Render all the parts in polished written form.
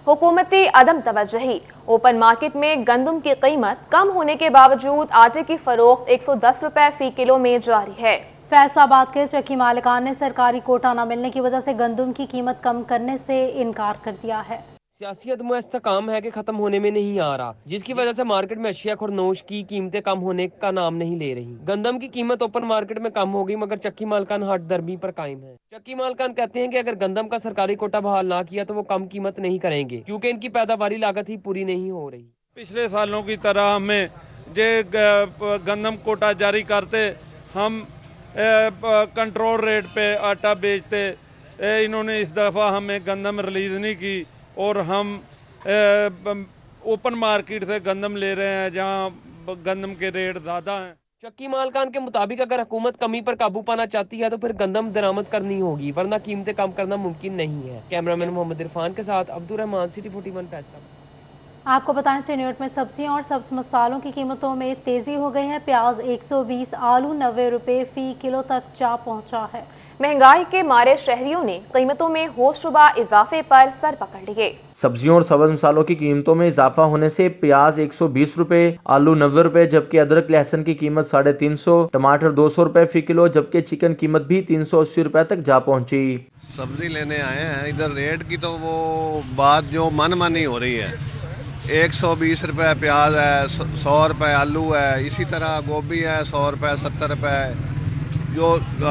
हुकूमती अदम तवज्जुही। Open market में गंदम की कीमत कम होने के बावजूद आटे की फरोख्त 110 रुपए फी किलो में जारी है। फैसलाबाद के चक्की मालिकान ने सरकारी कोटा न मिलने की वजह से गंदम की कीमत कम करने से इनकार कर दिया है। सियासियत में इस्तेकाम है कि खत्म होने में नहीं आ रहा, जिसकी वजह से मार्केट में अशिया खुरनोश की कीमतें कम होने का नाम नहीं ले रही। गंदम की कीमत ओपन मार्केट में कम होगी, मगर चक्की मालकान हट दरमी पर कायम है। चक्की मालकान कहते हैं कि अगर गंदम का सरकारी कोटा बहाल ना किया तो वो कम कीमत नहीं करेंगे, क्योंकि इनकी पैदावारी लागत ही पूरी नहीं हो रही। पिछले सालों की तरह हमें जे गंदम कोटा जारी करते, हम कंट्रोल रेट पे आटा बेचते। इन्होंने इस दफ़ा हमें गंदम रिलीज़ नहीं की और हम ओपन मार्केट से गंदम ले रहे हैं जहां गंदम के रेट ज़्यादा हैं। चक्की मालकान के मुताबिक अगर हुकूमत कमी पर काबू पाना चाहती है तो फिर गंदम दरामद करनी होगी, वरना कीमतें कम करना मुमकिन नहीं है। कैमरामैन मोहम्मद इरफान के साथ अब्दुल रहमान, सिटी 41 फैसला। आपको बताएं, चिन्योट में सब्जियों और सब्ज मसालों की कीमतों में तेजी हो गई है। प्याज 120, आलू 90 रुपए फी किलो तक जा पहुंचा है। महंगाई के मारे शहरियों ने कीमतों में होशरुबा इजाफे पर सर पकड़ लिए। सब्जियों और सब्ज मसालों की कीमतों में इजाफा होने से प्याज 120 रुपए, आलू 90 रुपए, जबकि अदरक लहसुन की कीमत 350, टमाटर 200 रुपए फी किलो, जबकि चिकन कीमत भी 380 रुपए तक जा पहुंची। सब्जी लेने आए हैं, इधर रेट की तो वो बात जो मनमानी हो रही है। 120 रुपए प्याज है, 100 रुपए आलू है, इसी तरह गोभी है 100 रुपए 70 रुपए, जो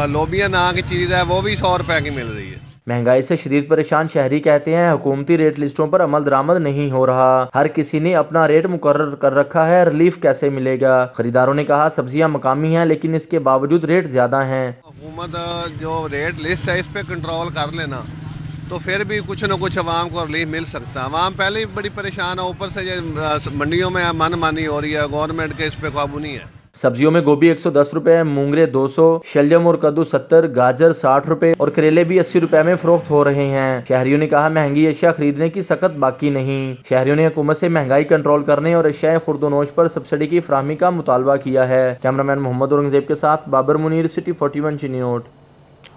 लोबिया नाम की चीज़ है वो भी 100 रुपए की मिल रही है। महंगाई से शदीद परेशान शहरी कहते हैं हुकूमती रेट लिस्टों पर अमल दरामद नहीं हो रहा। हर किसी ने अपना रेट मुकर्रर कर रखा है, रिलीफ कैसे मिलेगा? खरीदारों ने कहा सब्जियां मकामी हैं लेकिन इसके बावजूद रेट ज्यादा हैं। हुकूमत जो रेट लिस्ट है इस पे कंट्रोल कर लेना तो फिर भी कुछ न कुछ आवाम को रिलीफ मिल सकता है। आवाम पहले ही बड़ी परेशान है, ऊपर से मंडियों में मनमानी हो रही है, गवर्नमेंट के इस पे काबू नहीं है। सब्जियों में गोभी 110 रुपए, मूंगरे 200, शलजम और कद्दू 70, गाजर 60 रुपए और करेले भी 80 रुपए में फरोख्त हो रहे हैं। शहरियों ने कहा महंगी अशिया खरीदने की सख्त बाकी नहीं। शहरियों ने हुकूमत से महंगाई कंट्रोल करने और अशिया खुर्दोनोश पर सब्सिडी की फराहमी का मुतालबा किया है। कैमरामैन मोहम्मद औरंगजेब के साथ बाबर मुनीर, सिटी 41 चिन्योट।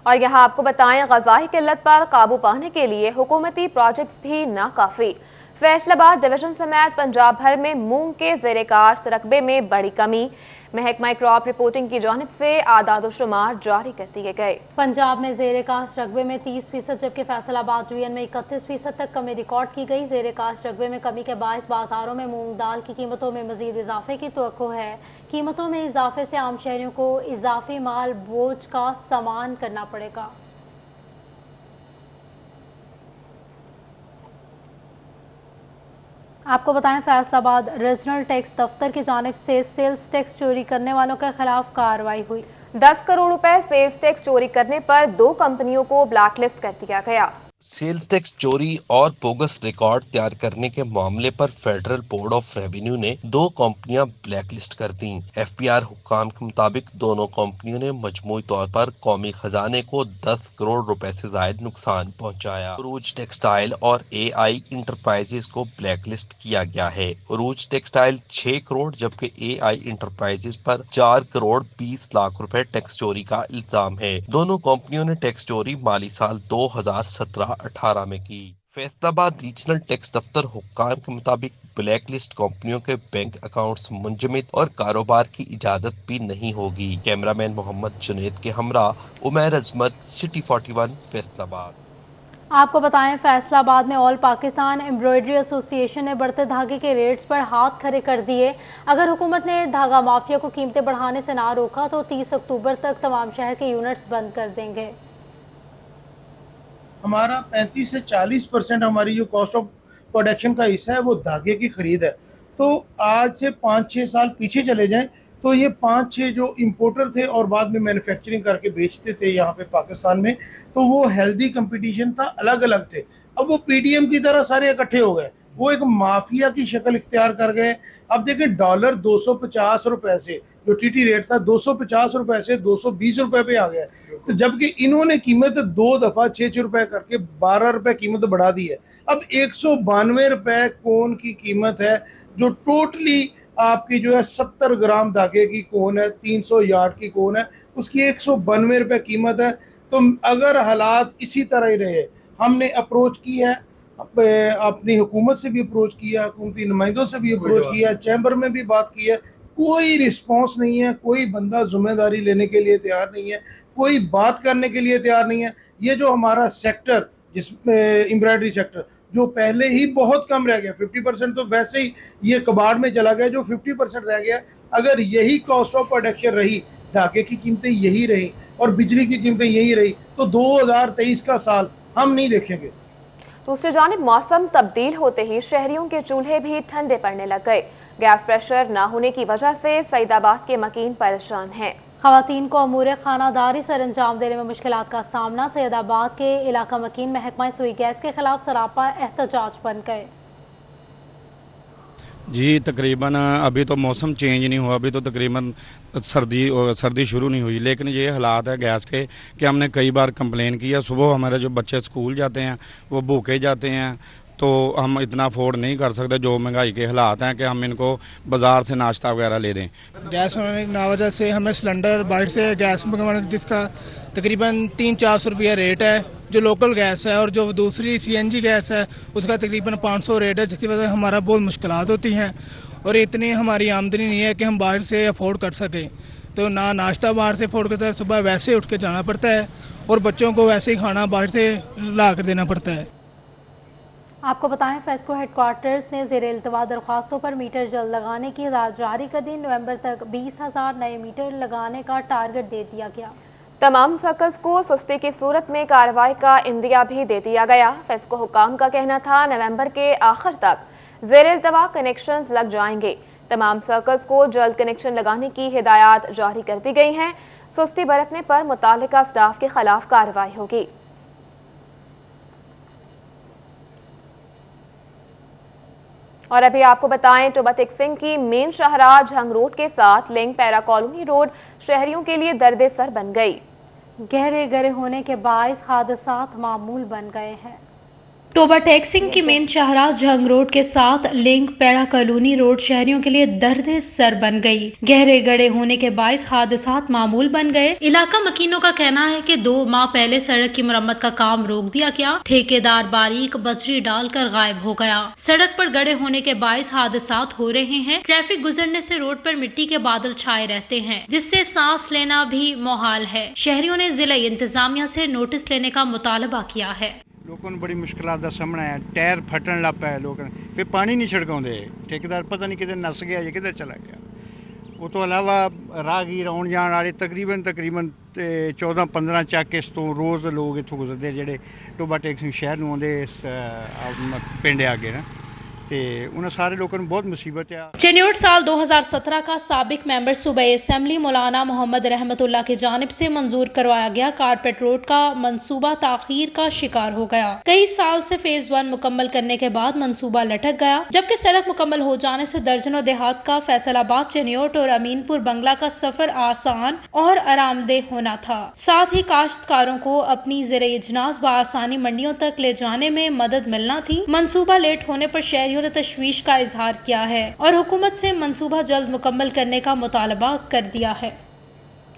और यहाँ आपको बताएं, ग़ज़ाई किल्लत पर काबू पाने के लिए हुकूमती प्रोजेक्ट भी नाकाफी। फैसलाबाद डिवीजन समेत पंजाब भर में मूंग के ज़ेरे काश्त रकबे में बड़ी कमी। महकमा क्रॉप रिपोर्टिंग की जानिब से आदाद शुमार जारी कर दिए गए। पंजाब में ज़ेरे काश्त रकबे में 30%, जबकि फैसलाबाद डिवीजन में 31% तक कमी रिकॉर्ड की गई। ज़ेरे काश्त रकबे में कमी के बायस बाजारों में मूंग दाल की कीमतों में मजीद इजाफे की तवक्को है। कीमतों में इजाफे से आम शहरियों को इजाफी माल बोझ का सामान करना पड़ेगा। आपको बताएं, फैसलाबाद रीजनल टैक्स दफ्तर की जानिब से सेल्स टैक्स चोरी करने वालों के खिलाफ कार्रवाई हुई। 10 करोड़ रुपए सेल्स टैक्स चोरी करने पर 2 कंपनियों को ब्लैकलिस्ट कर दिया गया। सेल्स टैक्स चोरी और बोगस रिकॉर्ड तैयार करने के मामले पर फेडरल बोर्ड ऑफ रेवेन्यू ने 2 कंपनियां ब्लैकलिस्ट कर दी। एफपीआर हुक्काम के मुताबिक दोनों कंपनियों ने मजमूई तौर पर कौमी खजाने को 10 करोड़ रुपए से ज्यादा नुकसान पहुंचाया। उरूज टेक्सटाइल और एआई इंटरप्राइजेस को ब्लैकलिस्ट किया गया है। उरूज टेक्सटाइल 6 करोड़ जबकि एआई इंटरप्राइजेस पर 4 करोड़ 20 लाख रुपए टैक्स चोरी का इल्जाम है। दोनों कंपनियों ने टैक्स चोरी माली साल 2017-18 में की। फैसलाबाद रीजनल टैक्स दफ्तर हुक्काम के मुताबिक ब्लैक लिस्ट कंपनियों के बैंक अकाउंट्स मुंजमद और कारोबार की इजाजत भी नहीं होगी। कैमरामैन मोहम्मद जुनैद के हमरा उमैर अजमत, सिटी 41 फैसलाबाद। आपको बताएं, फैसलाबाद में ऑल पाकिस्तान एम्ब्रॉयडरी एसोसिएशन ने बढ़ते धागे के रेट्स पर हाथ खड़े कर दिए। अगर हुकूमत ने धागा माफिया को कीमतें बढ़ाने से ना रोका तो 30 अक्टूबर तक तमाम शहर के यूनिट्स बंद कर देंगे। हमारा 35 से 40% हमारी जो कॉस्ट ऑफ प्रोडक्शन का हिस्सा है वो धागे की खरीद है। तो आज से 5-6 साल पीछे चले जाएं तो ये 5-6 जो इंपोर्टर थे और बाद में मैन्युफैक्चरिंग करके बेचते थे यहाँ पे पाकिस्तान में, तो वो हेल्दी कंपटीशन था, अलग अलग थे। अब वो पीडीएम की तरह सारे इकट्ठे हो गए, वो एक माफिया की शक्ल इख्तियार कर गए। अब देखें, डॉलर 250 रुपए से जो टीटी रेट था 250 रुपए से 220 रुपए पे आ गया। तो जबकि इन्होंने कीमत 2 दफा 6 रुपए करके 12 रुपए कीमत बढ़ा दी है। अब 192 रुपए कोन की कीमत है, जो टोटली आपकी जो है 70 ग्राम धागे की कोन है, 300 यार्ड की कोन है, उसकी 192 रुपए कीमत है। तो अगर हालात इसी तरह ही रहे, हमने अप्रोच की है, अपनी हुकूमत से भी अप्रोच किया, हुकूमती नुमाइंदों से भी अप्रोच किया, चैम्बर में भी बात की है, कोई रिस्पांस नहीं है, कोई बंदा जिम्मेदारी लेने के लिए तैयार नहीं है, कोई बात करने के लिए तैयार नहीं है। ये जो हमारा सेक्टर, जिसमें एम्ब्रॉयडरी सेक्टर जो पहले ही बहुत कम रह गया, 50% तो वैसे ही ये कबाड़ में चला गया, जो 50% रह गया, अगर यही कॉस्ट ऑफ प्रोडक्शन रही, धागे की कीमतें यही रही और बिजली की कीमतें यही रही, तो 2023 का साल हम नहीं देखेंगे। दूसरी जानिब मौसम तब्दील होते ही शहरियों के चूल्हे भी ठंडे पड़ने लग गए। गैस प्रेशर न होने की वजह से सईदाबाद के मकीन परेशान हैं। खवातीन को अमूर खानादारी सर अंजाम देने में मुश्किलात का सामना। सईदाबाद के इलाका मकीन महकमा सुई गैस के खिलाफ सरापा एहतजाज बन गए। जी तकरीबन अभी तो मौसम चेंज नहीं हुआ, अभी तो तकरीबन सर्दी शुरू नहीं हुई, लेकिन ये हालात है गैस के कि हमने कई बार कंप्लेन किया। सुबह हमारे जो बच्चे स्कूल जाते हैं वो भूखे जाते हैं, तो हम इतना अफोर्ड नहीं कर सकते, जो महंगाई के हालात हैं, कि हम इनको बाज़ार से नाश्ता वगैरह ले दें। गैस होने की वजह से हमें सिलेंडर बाहर से गैस मंगवाना, जिसका तकरीबन 300-400 रुपया रेट है जो लोकल गैस है, और जो दूसरी CNG गैस है उसका तकरीबन 500 रेट है, जिसकी वजह से हमारा बहुत मुश्किलात होती हैं और इतनी हमारी आमदनी नहीं है कि हम बाहर से अफोर्ड कर सकें। तो ना नाश्ता बाहर से अफोर्ड करता है, सुबह वैसे उठ के जाना पड़ता है और बच्चों को वैसे ही खाना बाहर से ला कर देना पड़ता है। आपको बताएं, फेस्को हेडक्वार्टर्स ने ज़ेर इल्तवा दरख्वास्तों पर मीटर जल्द लगाने की हिदायत जारी कर दी। नवंबर तक 20,000 नए मीटर लगाने का टारगेट दे दिया गया। तमाम सर्कल्स को सुस्ती की सूरत में कार्रवाई का इंदिया भी दे दिया गया। फेस्को हुकाम का कहना था नवंबर के आखिर तक ज़ेर इल्तवा कनेक्शन लग जाएंगे। तमाम सर्कल्स को जल्द कनेक्शन लगाने की हिदायत जारी कर दी गई हैं। सुस्ती बरतने पर मुतालिका स्टाफ के खिलाफ कार्रवाई होगी। और अभी आपको बताएं, टोबा टेक्सिंग की मेन शाहराह झंग रोड के साथ लिंक पैरा कॉलोनी रोड शहरियों के लिए दर्द सर बन गई। गहरे गहरे होने के बायस हादसात मामूल बन गए हैं। टोबा टेक्सिंग की मेन शाहराह झंग रोड के साथ लिंक पैरा कॉलोनी रोड शहरियों के लिए दर्द सर बन गई। गहरे गड्ढे होने के बायस हादसात मामूल बन गए। इलाका मकीनों का कहना है कि 2 माह पहले सड़क की मरम्मत का काम रोक दिया गया। ठेकेदार बारीक बजरी डालकर गायब हो गया। सड़क पर गड्ढे होने के बायस हादसात हो रहे हैं। ट्रैफिक गुजरने से रोड पर मिट्टी के बादल छाए रहते हैं, जिससे सांस लेना भी मुहाल है। शहरियों ने जिला इंतजामिया से नोटिस लेने का मुतालबा किया है। लोगों बड़ी मुश्किलात का सामना है, टायर फटन लग पाए, लोग फिर पानी नहीं छिड़काते, ठेकेदार पता नहीं किधर नस गया या किधर चला गया। वो तो अलावा राहगीर आने जाने वाले तकरीबन 14-15 चक इस तो रोज़ लोग इतों गुजरते जेडे टोबा टेक्सिंग शहर में आते पिंड आगे ना, उन्हें सारे लोगों को बहुत मुसीबत है। टेन्योर साल 2017 का साबिक मेंबर सूबाई असेंबली मौलाना मोहम्मद रहमतुल्लाह की जानिब से मंजूर करवाया गया कारपेट रोड का मंसूबा ताखीर का शिकार हो गया। कई साल से फेज 1 मुकम्मल करने के बाद मंसूबा लटक गया, जबकि सड़क मुकम्मल हो जाने से दर्जनों देहात का फैसलाबाद, चेन्योट और अमीनपुर बंगला का सफर आसान और आरामदेह होना था। साथ ही काश्तकारों को अपनी ज़राई अजनास बआसानी मंडियों तक ले जाने में मदद मिलना थी। मंसूबा लेट होने पर शहरियों ने तशवीश का इजहार किया है और हुकूमत से मंसूबा जल्द मुकम्मल करने का मुतालबा कर दिया है।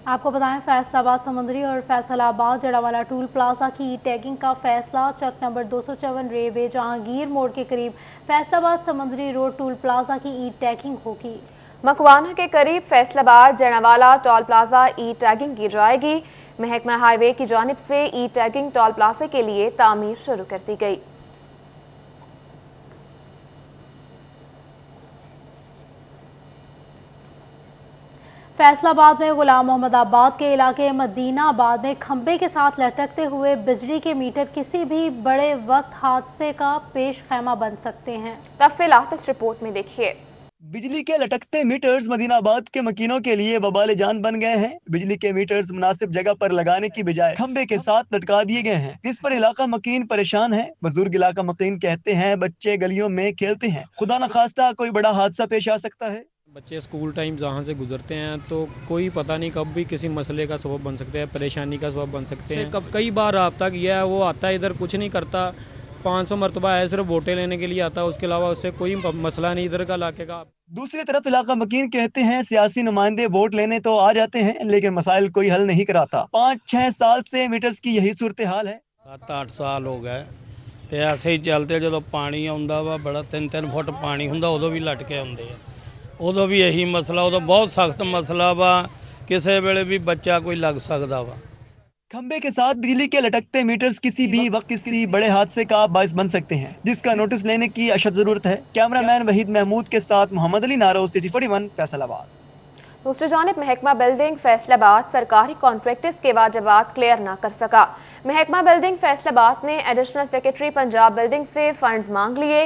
आपको बताएं, फैसलाबाद समुंदरी और फैसलाबाद जड़ावाला टूल प्लाजा की टैगिंग का फैसला। चक नंबर 254 रेलवे जहांगीर मोड़ के करीब फैसलाबाद समुंदरी रोड टूल प्लाजा की ई टैगिंग होगी। मकवाना के करीब फैसलाबाद जड़ावाला टोल प्लाजा ई टैगिंग की जाएगी। महकमा हाईवे की जानिब से ई टैगिंग टोल प्लाजा के लिए तामीर शुरू कर दी गई। फैसलाबाद में गुलाम मोहम्मद आबाद के इलाके मदीना आबाद में खंबे के साथ लटकते हुए बिजली के मीटर किसी भी बड़े वक्त हादसे का पेश खैमा बन सकते हैं। तफसीलात इस रिपोर्ट में देखिए। बिजली के लटकते मीटर्स मदीनाबाद के मकीनों के लिए वबाल जान बन गए हैं। बिजली के मीटर्स मुनासिब जगह पर लगाने की बजाय खंबे के साथ लटका दिए गए हैं, जिस पर इलाका मकीन परेशान है। बुजुर्ग इलाका मकीन कहते हैं बच्चे गलियों में खेलते हैं, खुदा न खास्ता कोई बड़ा हादसा पेश आ सकता है। बच्चे स्कूल टाइम जहाँ से गुजरते हैं तो कोई पता नहीं कब भी किसी मसले का सबब बन सकते हैं, परेशानी का सबब बन सकते हैं। कई बार रब्ता किया है, वो आता है इधर कुछ नहीं करता, 500 मरतबा है, सिर्फ वोटें लेने के लिए आता है, उसके अलावा उससे कोई मसला नहीं इधर का इलाके का। दूसरी तरफ इलाका मकीन कहते हैं सियासी नुमाइंदे वोट लेने तो आ जाते हैं, लेकिन मसाइल कोई हल नहीं कराता। 5-6 साल से मीटर्स की यही सूरत हाल है। 7-8 साल हो गए ਤੇ ਐਸੇ ਹੀ ਚੱਲਦੇ ਜਦੋਂ ਪਾਣੀ ਆਉਂਦਾ ਵਾ ਬੜਾ 3-3 ਫੁੱਟ ਪਾਣੀ ਹੁੰਦਾ ਉਦੋਂ ਵੀ ਲਟ ਕੇ ਆਉਂਦੇ ਆ ਉਦੋਂ ਵੀ ਇਹੀ ਮਸਲਾ ਉਦੋਂ ਬਹੁਤ ਸਖਤ ਮਸਲਾ ਵਾ ਕਿਸੇ ਵੇਲੇ ਵੀ ਬੱਚਾ ਕੋਈ ਲੱਗ ਸਕਦਾ ਵਾ खंबे के साथ बिजली के लटकते मीटर्स किसी भी वक्त किसी बड़े हादसे का बायस बन सकते हैं, जिसका नोटिस लेने की अशद जरूरत है। कैमरामैन वहीद महमूद के साथ मोहम्मद अली नारो, सिटी 41 फैसलाबाद। दूसरी जानिब महकमा बिल्डिंग फैसलाबाद सरकारी कॉन्ट्रैक्टर्स के वाजिबात क्लियर न कर सका। महकमा बिल्डिंग फैसलाबाद ने एडिशनल सेक्रेटरी पंजाब बिल्डिंग से फंड्स मांग लिए।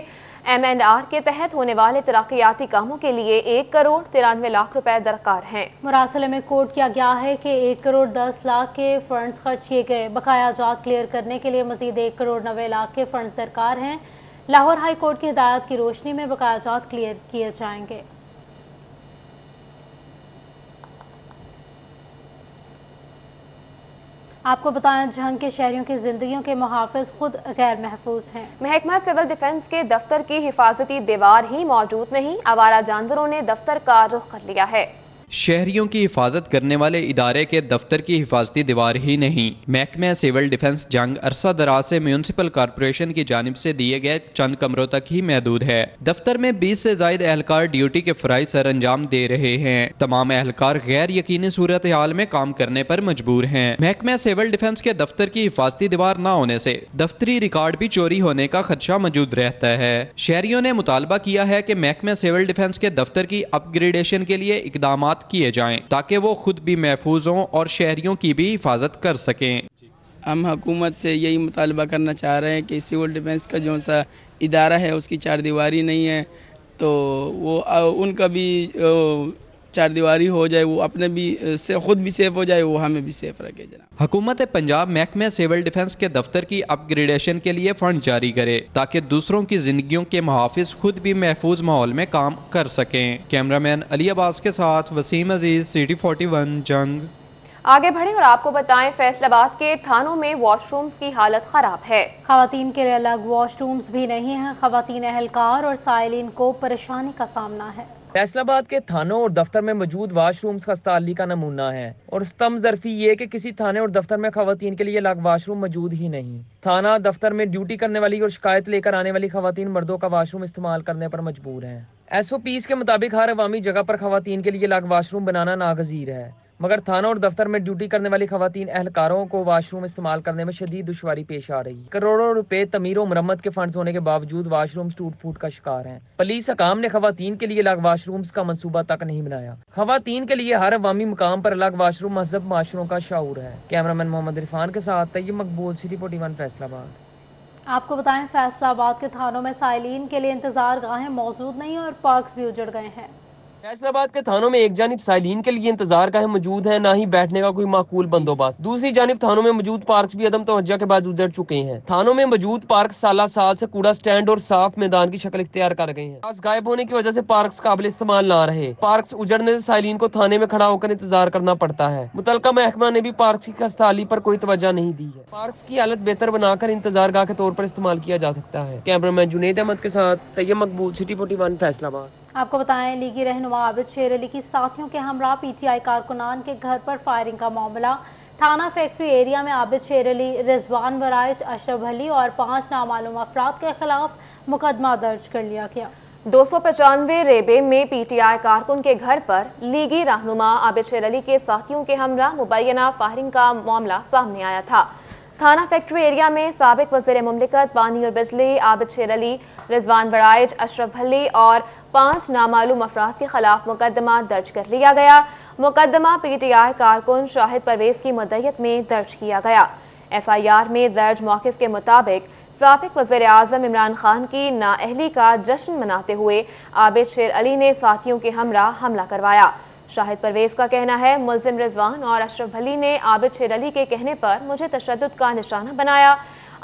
M&R के तहत होने वाले तरक्याती कामों के लिए 1 करोड़ 93 लाख रुपए दरकार हैं। मुरासले में कोट किया गया है कि 1 करोड़ 10 लाख के फंड्स खर्च किए गए। बकाया जात क्लियर करने के लिए मजीद 1 करोड़ 90 लाख के फंड्स दरकार हैं। लाहौर हाई कोर्ट की हिदायत की रोशनी में बकाया जात क्लियर किए जाएंगे। आपको बताएं, जंग के शहरियों की जिंदगियों के मुहाफिज खुद गैर महफूज हैं। महकमा सिविल डिफेंस के दफ्तर की हिफाजती दीवार ही मौजूद नहीं, आवारा जानवरों ने दफ्तर का रुख कर लिया है। शहरियों की हिफाजत करने वाले इदारे के दफ्तर की हिफाजती दीवार ही नहीं, महकमा सिविल डिफेंस जंग अरसा दराज से म्यूनसिपल कॉरपोरेशन की जानिब से दिए गए चंद कमरों तक ही महदूद है। दफ्तर में 20 से ज्यादा एहलकार ड्यूटी के फराइज सर अंजाम दे रहे हैं। तमाम एहलकार गैर यकीनी सूरत हाल में काम करने पर मजबूर हैं। महकमा सिविल डिफेंस के दफ्तर की हिफाजती दीवार न होने से दफ्तरी रिकॉर्ड भी चोरी होने का खदशा मौजूद रहता है। शहरियों ने मुतालबा किया है कि महकमा सिविल डिफेंस के दफ्तर की अपग्रेडेशन के लिए इकदाम किए जाएं ताकि वो खुद भी महफूज हों और शहरियों की भी हिफाजत कर सकें। हम हुकूमत से यही मुतालबा करना चाह रहे हैं कि सिविल डिफेंस का जो सा इदारा है उसकी चार दीवारी नहीं है, तो वो उनका भी चार दीवारी हो जाए, वो अपने भी से खुद भी सेफ हो जाए, वो हमें भी सेफ रखे। जनाब, हुकूमत पंजाब महकमे सिविल डिफेंस के दफ्तर की अपग्रेडेशन के लिए फंड जारी करे ताकि दूसरों की जिंदगियों के मुहाफिज खुद भी महफूज माहौल में काम कर सकें। कैमरामैन अली अब्बास के साथ वसीम अजीज, सिटी 41 जंग। आगे बढ़े और आपको बताएं, फैसलाबाद के थानों में वॉशरूम्स की हालत खराब है। खवातीन के लिए अलग वॉशरूम्स भी नहीं हैं। खवातीन एहलकार और साइलिन को परेशानी का सामना है। फैसलाबाद के थानों और दफ्तर में मौजूद वाशरूम्स खस्ताहाली का नमूना है और स्तम ज़रफ़ी ये कि किसी थाने और दफ्तर में खवातीन के लिए अलग वाशरूम मौजूद ही नहीं। थाना दफ्तर में ड्यूटी करने वाली और शिकायत लेकर आने वाली खवातीन मर्दों का वाशरूम इस्तेमाल करने पर मजबूर हैं। SOPs के मुताबिक हर अवामी जगह पर खवातीन के लिए अलग वाशरूम बनाना नागजीर है, मगर थाना और दफ्तर में ड्यूटी करने वाली खवातीन एहलकारों को वाशरूम इस्तेमाल करने में शदीद दुश्वारी पेश आ रही है। करोड़ों रुपए तमीर और मरम्मत के फंड्स होने के बावजूद वाशरूम टूट फूट का शिकार हैं। पुलिस हकाम ने खवातीन के लिए अलग वाशरूम्स का मंसूबा तक नहीं बनाया। खवातीन के लिए हर अवामी मुकाम पर अलग वाशरूम महजब माशरों का शऊर है। कैमरामैन मोहम्मद इरफान के साथ तैयब मकबूल, सिटी 41 फैसलाबाद। आपको बताएं, फैसलाबाद के थानों में साइलिन के लिए इंतजार गाहें मौजूद नहीं और पार्क्स भी उजड़ गए हैं। फैसलाबाद के थानों में एक जानिब साइलिन के लिए इंतजार गाहें मौजूद हैं, ना ही बैठने का कोई माकूल बंदोबस्त। दूसरी जानिब थानों में मौजूद पार्क्स भी अदम तवज्जो के बाद उजड़ चुके हैं। थानों में मौजूद पार्क साल से कूड़ा स्टैंड और साफ मैदान की शक्ल इख्तियार कर गए हैं। घास गायब होने की वजह से पार्क्स काबिल इस्तेमाल ना रहे। पार्क्स उजड़ने से साइलिन को थाने में खड़ा होकर इंतजार करना पड़ता है। मुतलका महकमा ने भी पार्क्स की खस्ताहाली पर कोई तवज्जो नहीं दी है। पार्क्स की हालत बेहतर बनाकर इंतजार गाह के तौर पर इस्तेमाल किया जा सकता है। कैमरामैन जुनेद अहमद के साथ तैयब मकबूल, सिटी 41 फैसलाबाद। आपको बताएं, लीगी रहनुमा आबिद शेर अली की साथियों के हमरा PTI कारकुनान के घर पर फायरिंग का मामला। थाना फैक्ट्री एरिया में आबिद शेर अली, रिजवान वराइज, अशरफ अली और 5 नामालूम अफराद के खिलाफ मुकदमा दर्ज कर लिया गया। 295 रेबे में PTI कारकुन के घर पर लीगी रहनुमा आबिद शेर अली के साथियों के हमरा मुबैना फायरिंग का मामला सामने आया था। थाना फैक्ट्री एरिया में साबिक वज़ीर मुमलिकत पानी और बिजली आबिद शेर अली, रिजवान वराइज, अशरफ अली और 5 नामालूम अफराद के खिलाफ मुकदमा दर्ज कर लिया गया। मुकदमा PTI कारकुन शाहिद परवेज की मदयत में दर्ज किया गया। FIR में दर्ज मौक़िफ़ के मुताबिक साबिक वज़ीर आज़म इमरान खान की नाअहली का जश्न मनाते हुए आबिद शेर अली ने साथियों के हमरा हमला करवाया। शाहिद परवेज का कहना है, मुल्जिम रिजवान और अशरफ अली ने आबिद शेर अली के कहने पर मुझे तशद्दुद का निशाना बनाया।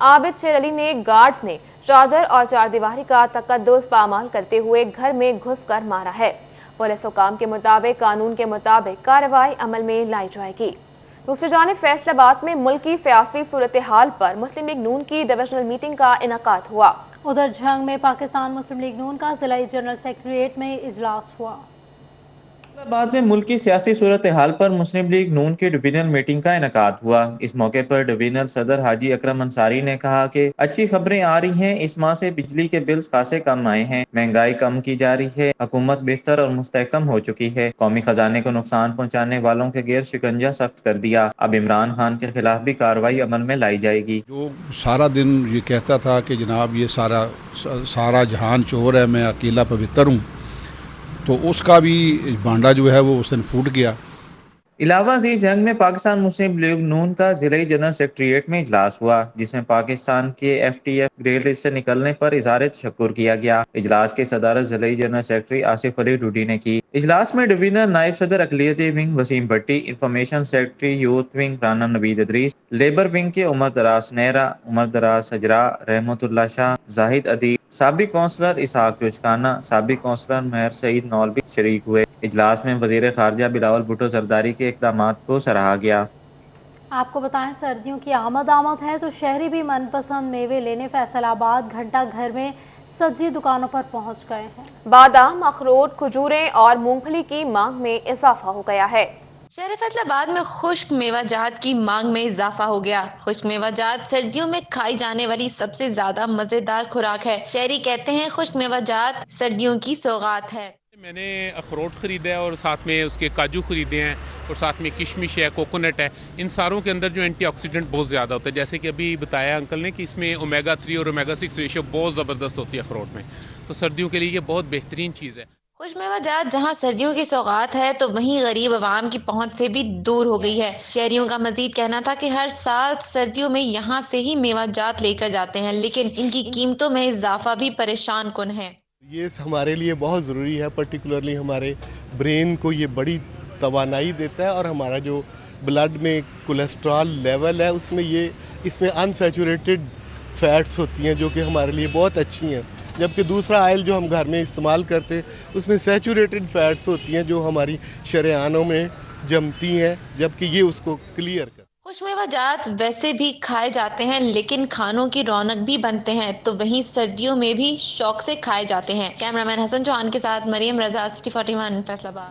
आबिद शेर अली ने गार्ड्स ने चादर और चारदीवारी का तकद्दुस पामाल करते हुए घर में घुसकर मारा है। पुलिस हुकाम के मुताबिक कानून के मुताबिक कार्रवाई अमल में लाई जाएगी। दूसरी जानिब फैसलाबाद में मुल्की सियासी सूरत हाल पर मुस्लिम लीग नून की डिविजनल मीटिंग का इनेकाद हुआ। उधर झंग में पाकिस्तान मुस्लिम लीग नून का जिला जनरल सेक्रेटेरिएट में इजलास हुआ। बाद में मुल्क की सियासी सूरत हाल पर मुस्लिम लीग नून की डिवीजनल मीटिंग का इनेकाद हुआ। इस मौके पर डिवीजनल सदर हाजी अकरम अंसारी ने कहा कि अच्छी खबरें आ रही हैं, इस माह से बिजली के बिल्स खासे कम आए हैं, महंगाई कम की जा रही है, हुकूमत बेहतर और मुस्तहकम हो चुकी है, कौमी खजाने को नुकसान पहुँचाने वालों के घेर शिकंजा सख्त कर दिया, अब इमरान खान के खिलाफ भी कार्रवाई अमल में लाई जाएगी। जो सारा दिन ये कहता था कि जनाब ये सारा जहान चोर है, मैं अकेला पवित्र हूँ, तो उसका भी भांडा जो है वो उस दिन फूट गया। इलावा जी जंग में पाकिस्तान मुस्लिम लीग नून का जिला जनरल सेक्रेटेरिएट में इजलास हुआ, जिसमें पाकिस्तान के FTF ग्रे लिस्ट से निकलने पर इज़हार तशक्कुर किया गया। इजलास की सदारत जिला जनरल सेक्रेटरी आसिफ अली डूडी ने की। इजलास में डिवीजनल नायब सदर अकलियती wing Waseem Bhatti, information secretary youth wing Rana Naveed Idrees, labour wing के उमर दराज नेहरा, उमर दराज सजरा, रहमतुल्लाह शाह, जाहिद अदीब, साबिक कौंसलर इसहाक रुजकाना, साबिक कौंसलर मेहर सईद नौलवी शरीक हुए। इजलास में वजीर खारजा बिलावल भुट्टो जरदारी के इक़दामात को सराहा गया। आपको बताएं, सर्दियों की आमद है तो शहरी भी मनपसंद मेवे लेने फैसलाबाद घंटा घर में सब्जी दुकानों पर पहुंच गए हैं। बादाम, अखरोट, खजूरें और मूंगफली की मांग में इजाफा हो गया है। शहर फैसलाबाद में खुश्क मेवाजात की मांग में इजाफा हो गया। खुश्क मेवाजात सर्दियों में खाई जाने वाली सबसे ज्यादा मजेदार खुराक है। शहरी कहते हैं खुश्क मेवाजात सर्दियों की सौगात है। मैंने अखरोट खरीदा है और साथ में उसके काजू खरीदे हैं और साथ में किशमिश है, कोकोनट है। इन सारों के अंदर जो एंटीऑक्सीडेंट बहुत ज़्यादा होता है, जैसे कि अभी बताया अंकल ने कि इसमें ओमेगा 3 और ओमेगा 6 रेशियो बहुत ज़बरदस्त होती है अखरोट में, तो सर्दियों के लिए ये बहुत बेहतरीन चीज़ है। खुश्क मेवाजात जहां सर्दियों की सौगात है तो वहीं गरीब आवाम की पहुंच से भी दूर हो गई है। शहरियों का मजीद कहना था कि हर साल सर्दियों में यहां से ही मेवाजात लेकर जाते हैं, लेकिन इनकी कीमतों में इजाफा भी परेशान कुन है। ये हमारे लिए बहुत ज़रूरी है, पर्टिकुलरली हमारे ब्रेन को ये बड़ी तवानाई देता है और हमारा जो ब्लड में कोलेस्ट्रॉल लेवल है इसमें अनसैचुरेटेड फैट्स होती हैं जो कि हमारे लिए बहुत अच्छी हैं, जबकि दूसरा ऑयल जो हम घर में इस्तेमाल करते हैं उसमें सैचुरेटेड फैट्स होती हैं जो हमारी शरेआनों में जमती हैं, जबकि ये उसको क्लियर कर। खुश्क मेवाजात वैसे भी खाए जाते हैं लेकिन खानों की रौनक भी बनते हैं, तो वहीं सर्दियों में भी शौक से खाए जाते हैं। कैमरामैन हसन चौहान के साथ मरियम रजा, City 41 फैसलाबाद।